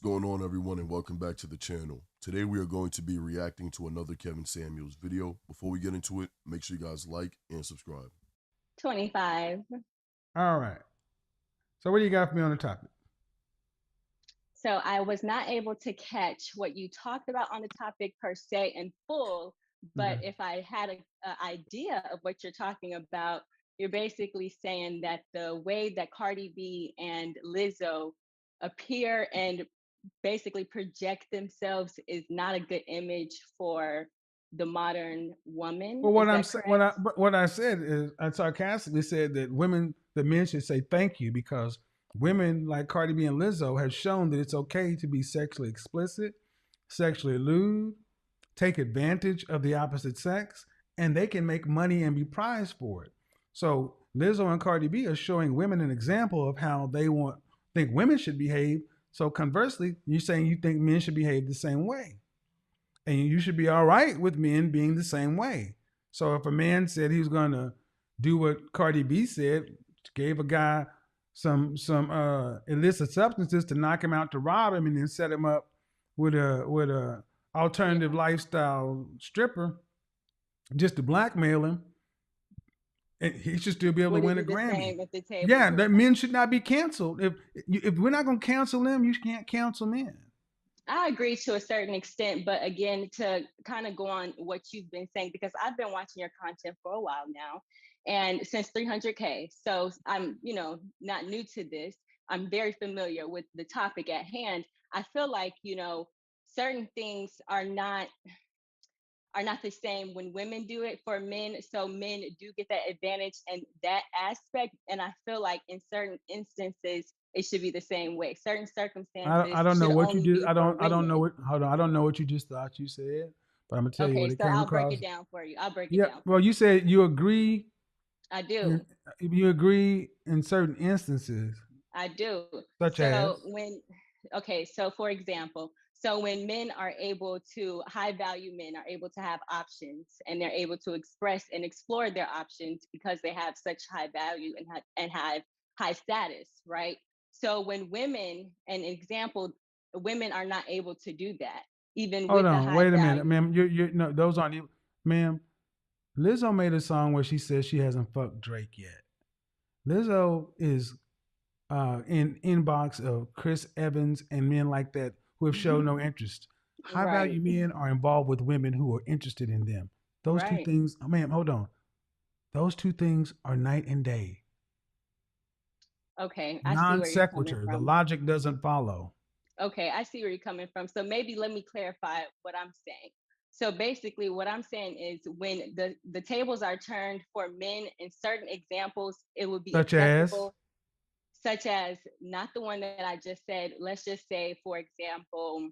What's going on, everyone, and welcome back to the channel. Today we are going to be reacting to another Kevin Samuels video. Before we get into it, make sure you guys like and subscribe. 25. All right. So what do you got for me on the topic? So I was not able to catch what you talked about on the topic per se in full, but Okay. if I had an idea of what you're talking about, you're basically saying that the way that Cardi B and Lizzo appear and basically project themselves is not a good image for the modern woman. Well, Is what I'm that sa- correct? what I said is I sarcastically said that men should say thank you because women like Cardi B and Lizzo have shown that it's okay to be sexually explicit, sexually lewd, take advantage of the opposite sex, and they can make money and be prized for it. So Lizzo and Cardi B are showing women an example of how they think women should behave. So conversely, you're saying you think men should behave the same way. And you should be all right with men being the same way. So if a man said he was going to do what Cardi B said, gave a guy some illicit substances to knock him out to rob him, and then set him up with a alternative Yeah. lifestyle stripper just to blackmail him, and he should still be able to Would it win a be the Grammy. same if the tables Yeah, were that men turned? should not be canceled. If we're not going to cancel them, you can't cancel men. I agree to a certain extent, but again, to kind of go on what you've been saying, because I've been watching your content for a while now, and since 300K, so I'm, not new to this. I'm very familiar with the topic at hand. I feel like, certain things are not the same when women do it for men. So men do get that advantage and that aspect. And I feel like in certain instances, it should be the same way. Certain I circumstances don't know should what you only did. be for I don't know women. what. Hold on. I don't know what you just thought you said, but I'm gonna tell you Okay, what it so came I'll break across. it down for you. I'll break it Yeah. down for Well, you. you said you agree. I In, do. you agree in certain instances, I do. such as. So for example, so when men are able to, high value men are able to have options and they're able to express and explore their options because they have such high value and have high status, right? So when women, an example, women are not able to do that, even Hold with the on. high Wait a minute, value. ma'am. You no. Those aren't you, ma'am. Lizzo made a song where she says she hasn't fucked Drake yet. Lizzo is in inbox of Chris Evans and men like that who have shown no interest. High Right, value men are involved with women who are interested in them. Those two right. things, oh, ma'am, hold on. Those two things are night and day. Okay, I see Non where you're coming sequitur. The from. logic doesn't follow. Okay, I see where you're coming from. So maybe let me clarify what I'm saying. So basically, what I'm saying is when the tables are turned for men in certain examples, it would be Such as, acceptable, such as not the one that I just said. Let's just say, for example,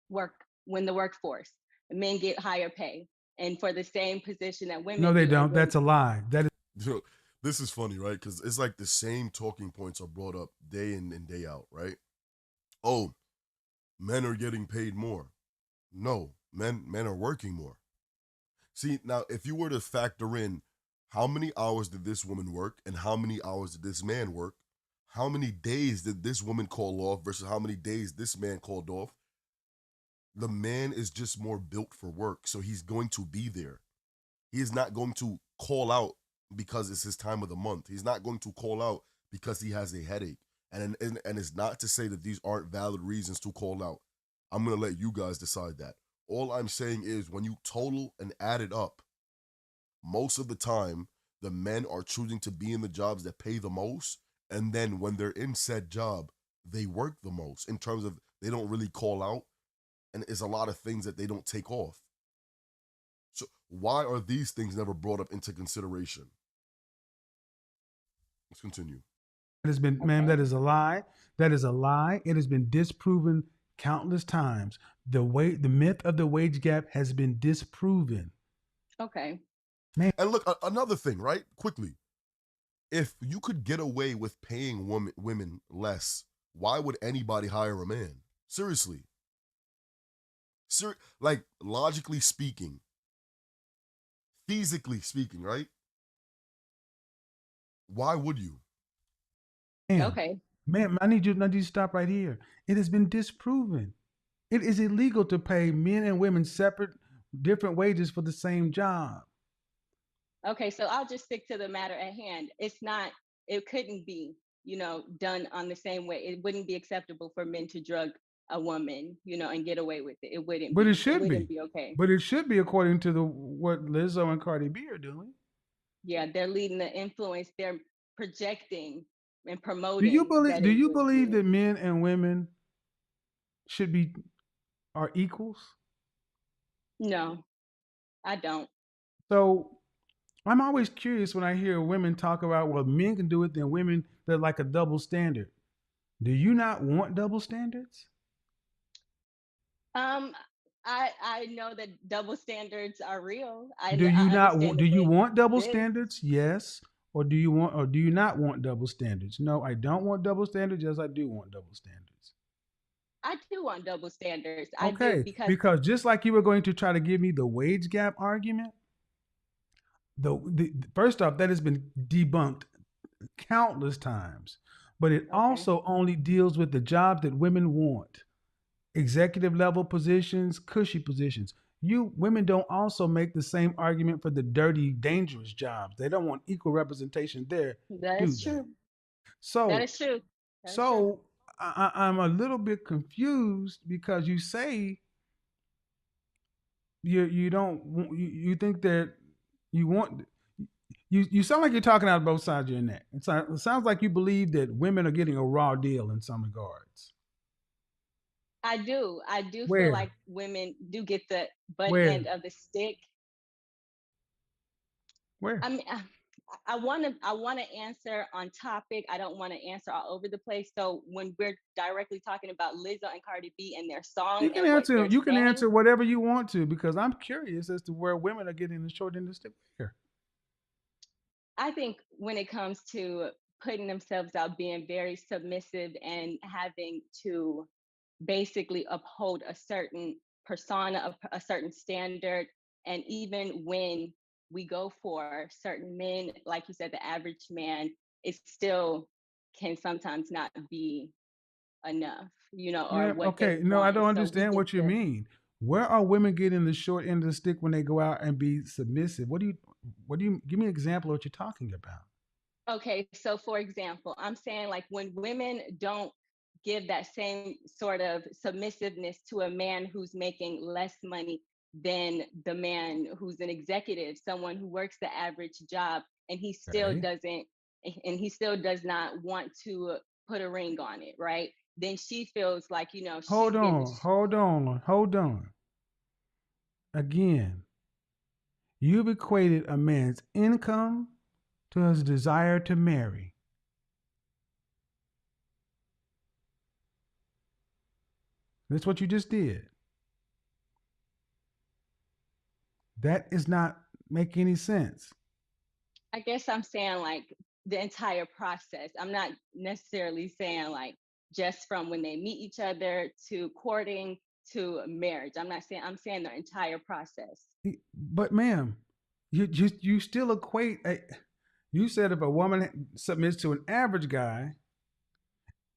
work when the workforce, men get higher pay, and for the same position that no, women they do, and don't. women. That's a lie. That is, You know, this is funny, right? Because it's like the same talking points are brought up day in and day out, right? Oh, men are getting paid more. No, men are working more. See, now if you were to factor in how many hours did this woman work and how many hours did this man work, how many days did this woman call off versus how many days this man called off, the man is just more built for work. So he's going to be there. He is not going to call out because it's his time of the month. He's not going to call out because he has a headache. And it's not to say that these aren't valid reasons to call out. I'm going to let you guys decide that. All I'm saying is when you total and add it up, most of the time the men are choosing to be in the jobs that pay the most, and then when they're in said job, they work the most in terms of they don't really call out, and it's a lot of things that they don't take off. So why are these things never brought up into consideration? Let's continue. has been, ma'am, Okay, that is a lie. That is a lie. It has been disproven countless times. The myth of the wage gap has been disproven. okay. Man, And look, another thing, right? Quickly, if you could get away with paying women less, why would anybody hire a man? Seriously, like logically speaking, physically speaking, right? Why would you? ma'am, Okay. Ma'am, I need you to stop right here. It has been disproven. It is illegal to pay men and women separate, different wages for the same job. Okay, so I'll just stick to the matter at hand. It's not, it couldn't be, done on the same way. It wouldn't be acceptable for men to drug a woman, and get away with it. It wouldn't But it be. It should wouldn't be. be okay. But it should be according to the what Lizzo and Cardi B are doing. Yeah, they're leading the influence. They're projecting and Do you promoting believe that do it you would believe be. that men and women should be are equals? No, I don't. So I'm always curious when I hear women talk about, well, men can do it, then women, they're like a double standard. Do you not want double standards? Um, I know that double standards are real. Do you I not understand do that you they want double exist. standards? Yes. Or do you not want double standards? No, I don't want double standards. Yes, I do want double standards. I do want double standards. I do Okay, because because just like you were going to try to give me the wage gap argument, the first off, that has been debunked countless times. But it okay, also only deals with the jobs that women want. Executive level positions, cushy positions. You women don't also make the same argument for the dirty, dangerous jobs. They don't want equal representation there, that do is they? true. That So, is true. That is true. so I'm a little bit confused because you say you don't you think that you want you sound like you're talking out of both sides of your neck. It sounds like you believe that women are getting a raw deal in some regards. I do. I do feel Where? like women do get the butt Where? end of the stick. Where? I mean, I want to answer on topic. I don't want to answer all over the place. So when we're directly talking about Lizzo and Cardi B and their song and what they're You can saying, answer whatever you want to because I'm curious as to where women are getting the short end of the stick here. I think when it comes to putting themselves out, being very submissive and having to basically uphold a certain persona, a certain standard. And even when we go for certain men, like you said, the average man, it still can sometimes not be enough, or Yeah, what they okay. No, I want. don't So we understand get what you to, mean. Where are women getting the short end of the stick when they go out and be submissive? What do you give me an example of what you're talking about? okay, so for example, I'm saying like when women don't give that same sort of submissiveness to a man who's making less money than the man who's an executive, someone who works the average job, and Okay. he still does not want to put a ring on it, right? Then she feels like, she's Hold getting on, hold on, hold on. Again, you've equated a man's income to his desire to marry. That's what you just did. That is not make any sense. I guess I'm saying like the entire process. I'm not necessarily saying like just from when they meet each other to courting to marriage. I'm saying the entire process. But ma'am, you still equate you said if a woman submits to an average guy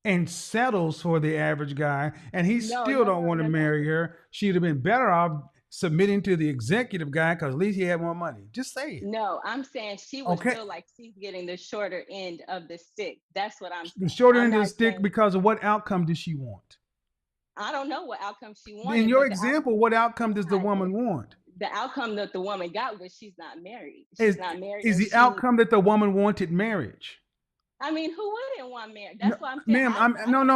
and settles for the average guy and he No, still no, don't no, want to no, no. marry her, she'd have been better off submitting to the executive guy because at least he had more money. Just say it. No, I'm saying she would Okay. feel like she's getting the shorter end of the stick. That's what I'm The saying. shorter I'm end of the not stick saying because of what outcome does she want? I don't know what outcome she In wanted, your but the example, outcome what that outcome she does the got, woman want? the outcome that the woman got was she's not married. Is She's not married is and the she outcome that the woman wanted marriage? I mean, who wouldn't want marriage? No, That's why I'm saying ma'am, I don't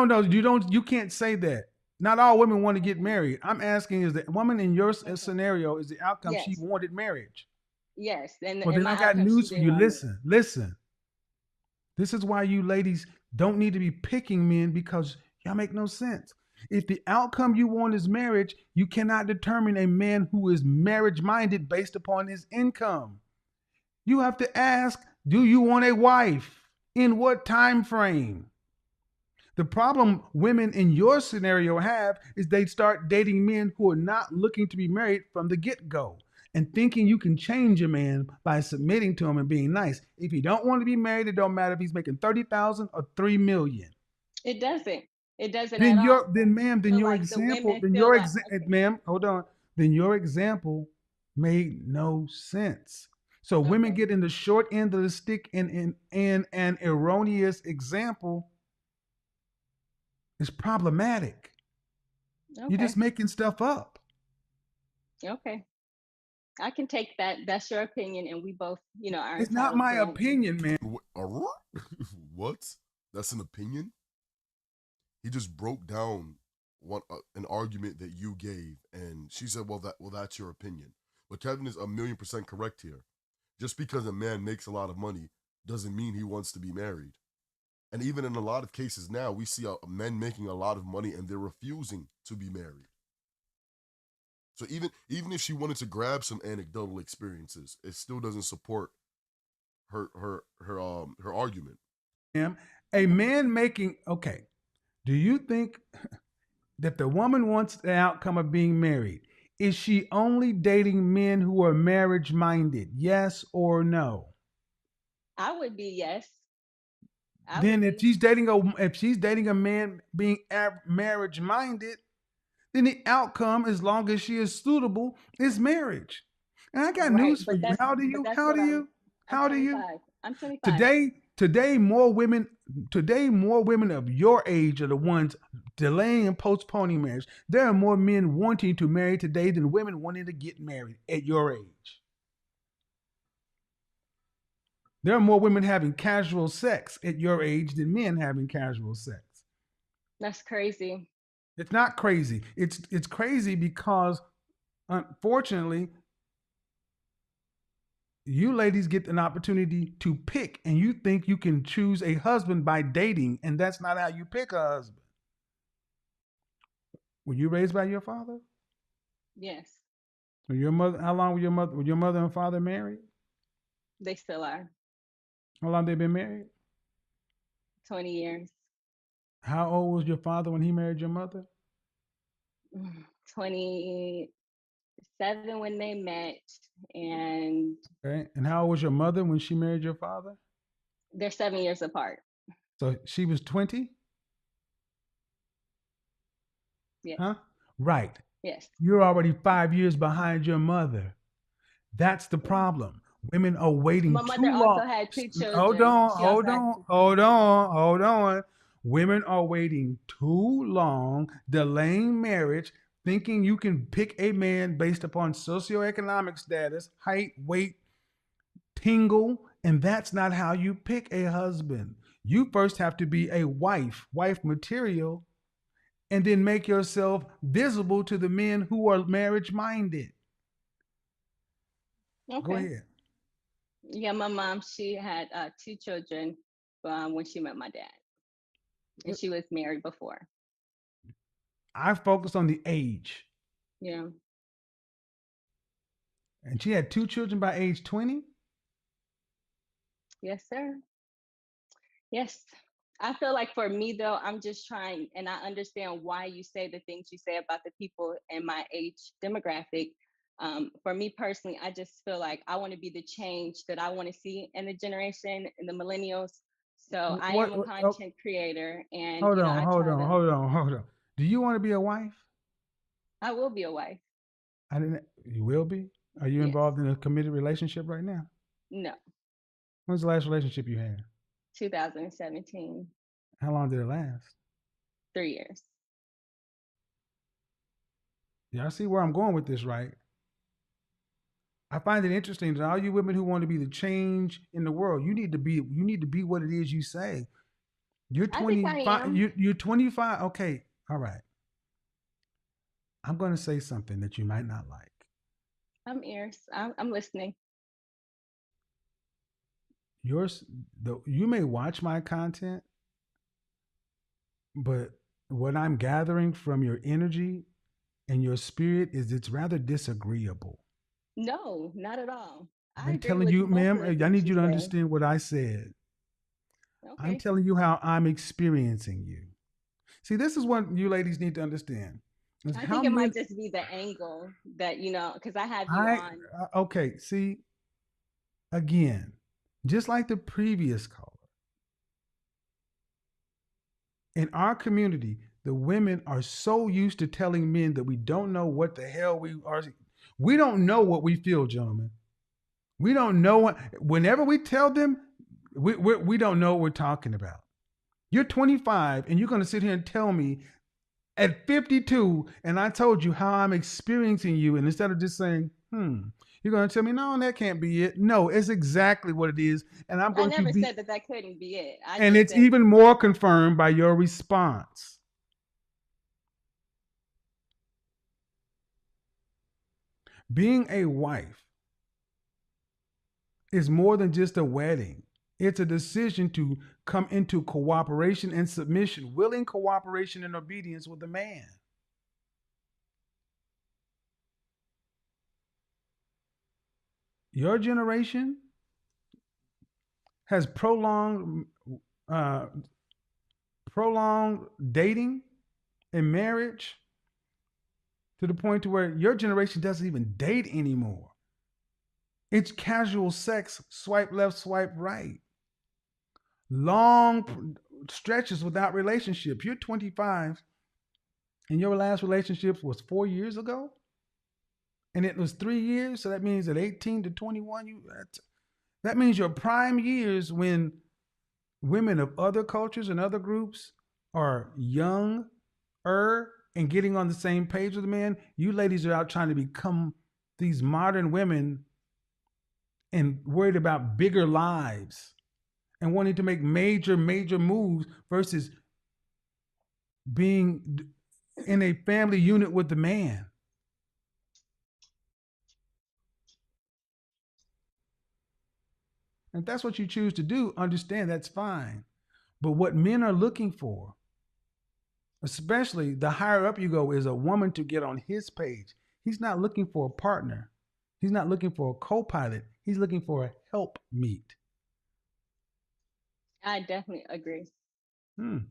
no. You can't say that. Not all women want to get married. I'm asking, is the woman in your okay. scenario is the outcome she Yes. wanted marriage? Yes. And Well, and then my I got outcome, she news for didn't you. want marriage. Listen. This is why you ladies don't need to be picking men because y'all make no sense. If the outcome you want is marriage, you cannot determine a man who is marriage minded based upon his income. You have to ask, do you want a wife? In what time frame? The problem women in your scenario have is they start dating men who are not looking to be married from the get go and thinking you can change a man by submitting to him and being nice. If you don't want to be married, it don't matter if he's making 30,000 or 3 million. It doesn't. It doesn't at Then all. ma'am, I feel like the women feel like, okay, ma'am, hold on. Then your example made no sense. So women okay, get in the short end of the stick in an erroneous example is problematic. You're okay, just making stuff up. okay. I can take that. That's your opinion, and we both, are It's not entitled my to our opinion. opinion, man. What? That's an opinion? He just broke down an argument that you gave, and she said, "Well, that's your opinion." But Kevin is 1,000,000% correct here. Just because a man makes a lot of money doesn't mean he wants to be married. And even in a lot of cases now, we see men making a lot of money and they're refusing to be married. So even if she wanted to grab some anecdotal experiences, it still doesn't support her argument. Ma'am. A man making okay. Do you think that the woman wants the outcome of being married? Is she only dating men who are marriage minded? Yes or no? I would be yes. I Then would be. if she's dating a man being marriage minded, then the outcome, as long as she is suitable, is marriage. And I got Right, news for you. How do but you? that's How what do you? I'm How do you? 25. I'm 25. Today more women of your age are the ones delaying and postponing marriage. There are more men wanting to marry today than women wanting to get married at your age. There are more women having casual sex at your age than men having casual sex. That's crazy. It's not crazy. It's crazy because unfortunately you ladies get an opportunity to pick, and you think you can choose a husband by dating, and that's not how you pick a husband. Were you raised by your father? Yes, Were your mother? How long were your mother and father married? they still are. How long they been married? 20 years. How old was your father when he married your mother? 27 when they met, and Okay, and how old was your mother when she married your father? they're 7 years apart. So she was 20, Yes, huh? Right. yes. You're already 5 years behind your mother. That's the Yeah. problem. Women are waiting My too mother long. also had two Hold children. on, She also hold had on, two hold children. on, hold on. Women are waiting too long, delaying marriage, thinking you can pick a man based upon socioeconomic status, height, weight, tingle, and that's not how you pick a husband. You first have to be a wife material, and then make yourself visible to the men who are marriage minded. Go Okay. ahead. Yeah, my mom, she had two children when she met my dad, and she was married before. I focus on the age. Yeah. And she had two children by age 20. Yes, sir. Yes. I feel like for me though, I'm just trying, and I understand why you say the things you say about the people in my age demographic. For me personally, I just feel like I want to be the change that I want to see in the generation, in the millennials. So I am a Oh, content creator, and hold on, I hold try on, to. hold on, hold on. Do you want to be a wife? I will be a wife. I didn't. You will be. Are you Yes. involved in a committed relationship right now? No. When's the last relationship you had? 2017. How long did it last? 3 years. Y'all see where I'm going with this, right? I find it interesting that all you women who want to be the change in the world, you need to be what it is you say. You're I think I 25. am. You're 25. Okay. All right. I'm going to say something that you might not like. I'm ears. I'm listening. Yours, you may watch my content, but what I'm gathering from your energy and your spirit is it's rather disagreeable. No, not at all. I I'm agree telling with you, most ma'am, of the I things need you you to say. understand what I said. I'm Okay. telling you how I'm experiencing you. See, this is what you ladies need to understand. Is I how think it men might just be the angle that, because I have you I on. okay, see, again, just like the previous caller, In our community, the women are so used to telling men that we don't know what the hell we are. We don't know what we feel, gentlemen. We don't know what, whenever we tell them, we don't know what we're talking about. You're 25 and you're going to sit here and tell me at 52, and I told you how I'm experiencing you. And instead of just saying, you're going to tell me, no, that can't be it. No, it's exactly what it is. And I'm I going to never be, said that couldn't be it. I and just it's said, even more confirmed by your response. Being a wife is more than just a wedding. It's a decision to come into cooperation and submission, willing cooperation and obedience with a man. Your generation has uh, prolonged dating and marriage to the point to where your generation doesn't even date anymore. It's casual sex, swipe left, swipe right. Long stretches without relationships. You're 25 and your last relationship was 4 years ago, and it was 3 years. So that means at 18 to 21, that means your prime years when women of other cultures and other groups are younger and getting on the same page with the man. You ladies are out trying to become these modern women and worried about bigger lives and wanting to make major moves versus being in a family unit with the man. And if that's what you choose to do, understand that's fine. But what men are looking for, especially the higher up you go, is a woman to get on his page. He's not looking for a partner. He's not looking for a co-pilot. He's looking for a helpmeet. I definitely agree. I've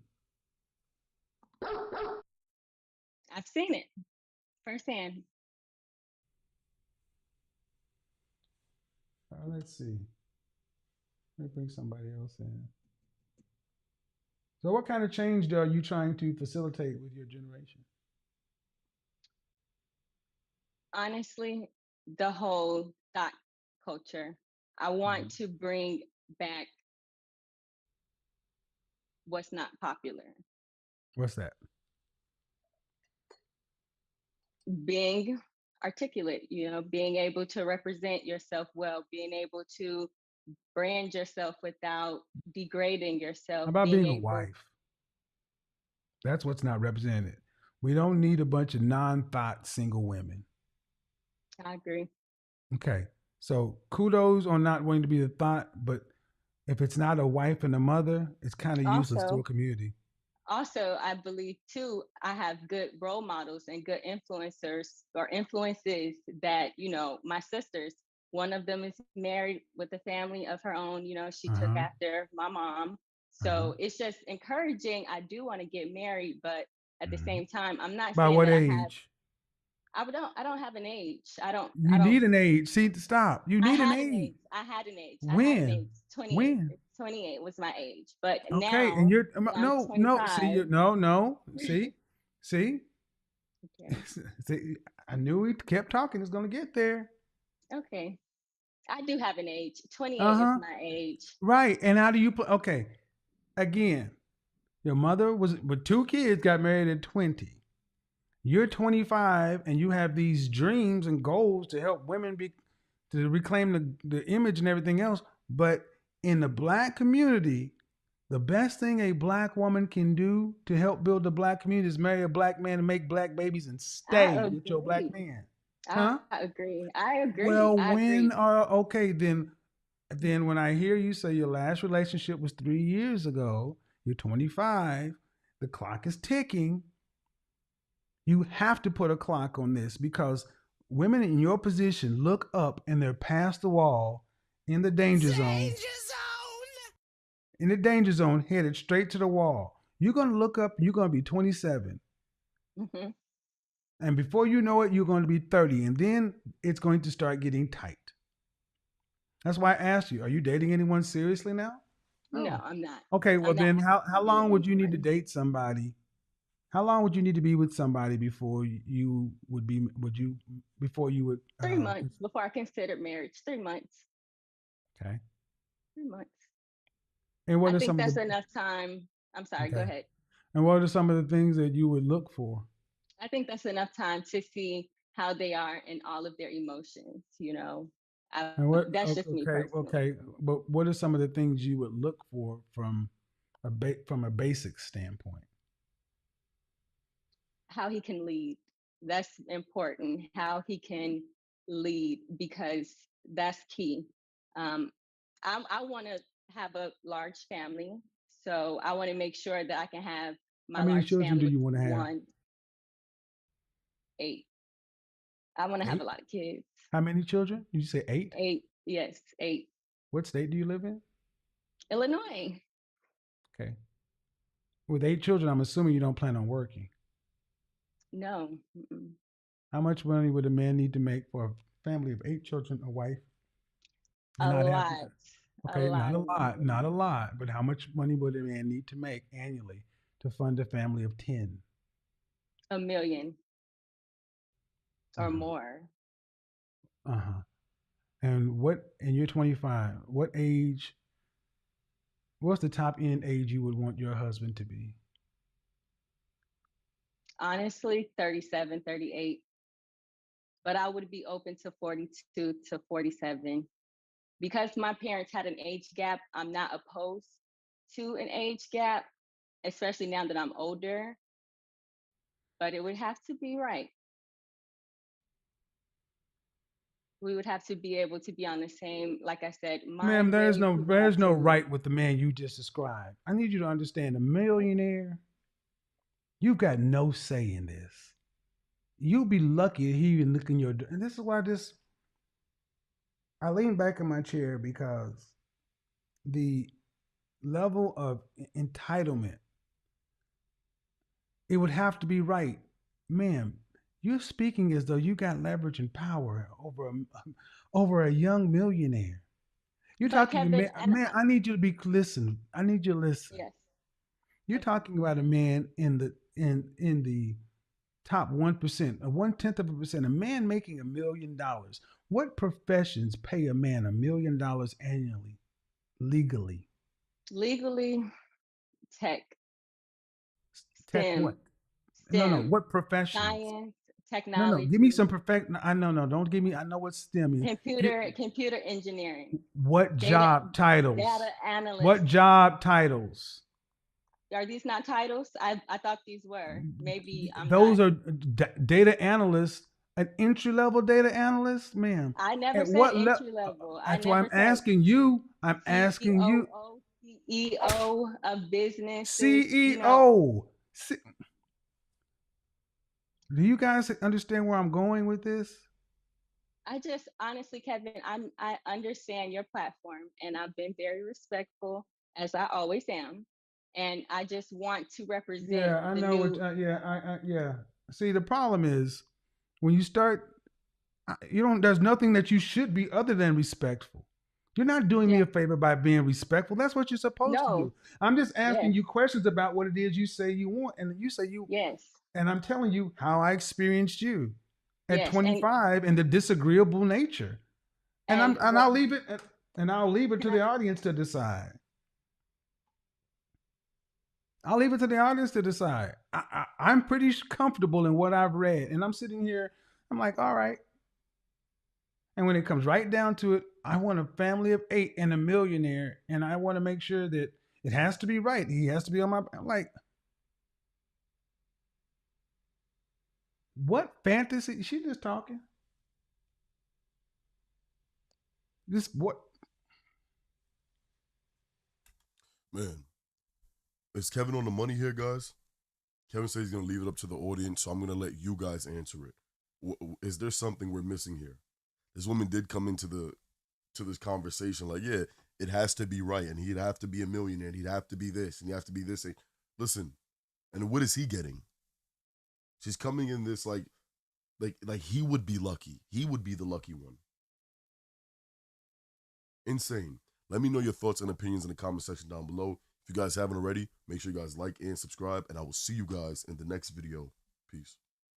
seen it firsthand. Let's see. Let me bring somebody else in. So, what kind of change are you trying to facilitate with your generation? Honestly, the whole thought culture. I want to bring back what's not popular. What's that? Being articulate, being able to represent yourself well, being able to brand yourself without degrading yourself, How about being being a able. wife? That's what's not represented. We don't need a bunch of non-thought single women. I agree. Okay. So kudos on not wanting to be the thought, but if it's not a wife and a mother, it's kind of useless to a community. Also, I believe too, I have good role models and good influencers or influences that, my sisters, one of them is married with a family of her own, she took after my mom. So it's just encouraging. I do want to get married, but at the same time, I'm not By saying what that age? I don't have an age. You need an age. See, stop. You need an age. I had an age. I had an When? age. 28. When? 28 was my age. But Okay, now and you're that I'm no. See, 25. no. See. Okay. See, I knew he kept talking. It's gonna get there. Okay. I do have an age. 28 is Uh-huh. my age. Right. And how do you put? Okay. Again, your mother was with 2 kids, got married at 20. You're 25 and you have these dreams and goals to help women to reclaim the image and everything else. But in the black community, the best thing a black woman can do to help build the black community is marry a black man and make black babies and stay with your black man. Huh? I agree. I agree. Well, I agree. okay, then when I hear you say your last relationship was 3 years ago, you're 25, the clock is ticking. You have to put a clock on this because women in your position look up and they're past the wall in the danger zone. In the danger zone, headed straight to the wall. You're going to look up, you're going to be 27. And before you know it, you're going to be 30. And then it's going to start getting tight. That's why I asked you, are you dating anyone seriously now? No, Oh. I'm not. Okay, well I'm not then how being a long would you need to unicorn. date somebody? How long would you need to be with somebody before you before you would 3 months before I considered marriage. 3 months. okay. 3 months. And what I are think some of that's the enough time. I'm sorry, go okay. ahead. And what are some of the things that you would look for? I think that's enough time to see how they are in all of their emotions, And what that's just me okay, personally. okay. But what are some of the things you would look for from a basic standpoint? How he can lead. That's important. How he can lead, because that's key. Um, I want to have a large family. So I want to make sure that I can have How my many large children family do with you want to have? 1, 8. I want to have a 8? lot of kids. How many children? Did you say 8? 8, yes, 8. What state do you live in? Illinois. Okay. With 8 children, I'm assuming you don't plan on working. No. Mm-mm. How much money would a man need to make for a family of 8 children, a wife, and A not have lot. A okay, not lot a of lot, money. not a lot, but how much money would a man need to make annually to fund a family of 10? 1 million or Uh-huh. more. Uh-huh. And you're 25. What's the top end age you would want your husband to be? Honestly, 37, 38. But I would be open to 42 to 47. Because my parents had an age gap, I'm not opposed to an age gap, especially now that I'm older, but it would have to be right. We would have to be able to be on the same, like I said, Ma'am, mind wave. We would have there's no to, right with the man you just described. I need you to understand a millionaire, you've got no say in this. You'll be lucky if he even look in your door. And this is why this I lean back in my chair because the level of entitlement, it would have to be right. Ma'am, you're speaking as though you got leverage and power over a young millionaire. You're but talking, Kevin, man, I need you to be listen. I need you to listen. yes, You're okay. talking about a man in the top 1%, a 1/10 of a percent, a man making $1 million. What professions pay a man $1 million annually legally? Legally, tech, Tech what? STEM, No. STEM, What professions? science, No. Give me technology, some perfect. I no. Don't give me. I know what STEM is. computer engineering, What data job data titles? analyst. What job titles? Are these not titles? I thought these were. Maybe I'm not. Those are data analysts, an entry level data analyst, ma'am. I never At said what level? entry level. I That's why I'm never said asking you. I'm asking you. COO, CEO of businesses. CEO. Do you guys understand where I'm going with this? I just honestly, Kevin, I understand your platform, and I've been very respectful, as I always am. And I just want to represent Yeah, I the know what. new. Yeah. See, the problem is when you start, you don't. There's nothing that you should be other than respectful. You're not doing me Yeah. a favor by being respectful. That's what you're supposed to No. do. I'm just asking Yes. you questions about what it is you say you want, and you say you, Yes. and I'm telling you how I experienced you at Yes. 25 and the disagreeable nature. And And what I'll leave it can to I? the audience to decide. I'll leave it to the audience to decide. I'm pretty comfortable in what I've read, and I'm sitting here. I'm like, all right. And when it comes right down to it, I want a family of 8 and a millionaire, and I want to make sure that it has to be right. He has to be on my. I'm like, what fantasy? She just talking. This what? Man, is Kevin on the money here, guys? Kevin says he's gonna leave it up to the audience, so I'm gonna let you guys answer it. Is there something we're missing here? This woman did come into this conversation like, yeah, it has to be right, and he'd have to be a millionaire, and he'd have to be this, and he'd have to be this. Listen, and what is he getting? She's coming in this like he would be lucky. He would be the lucky one. Insane. Let me know your thoughts and opinions in the comment section down below. If you guys haven't already, make sure you guys like and subscribe, and I will see you guys in the next video. Peace.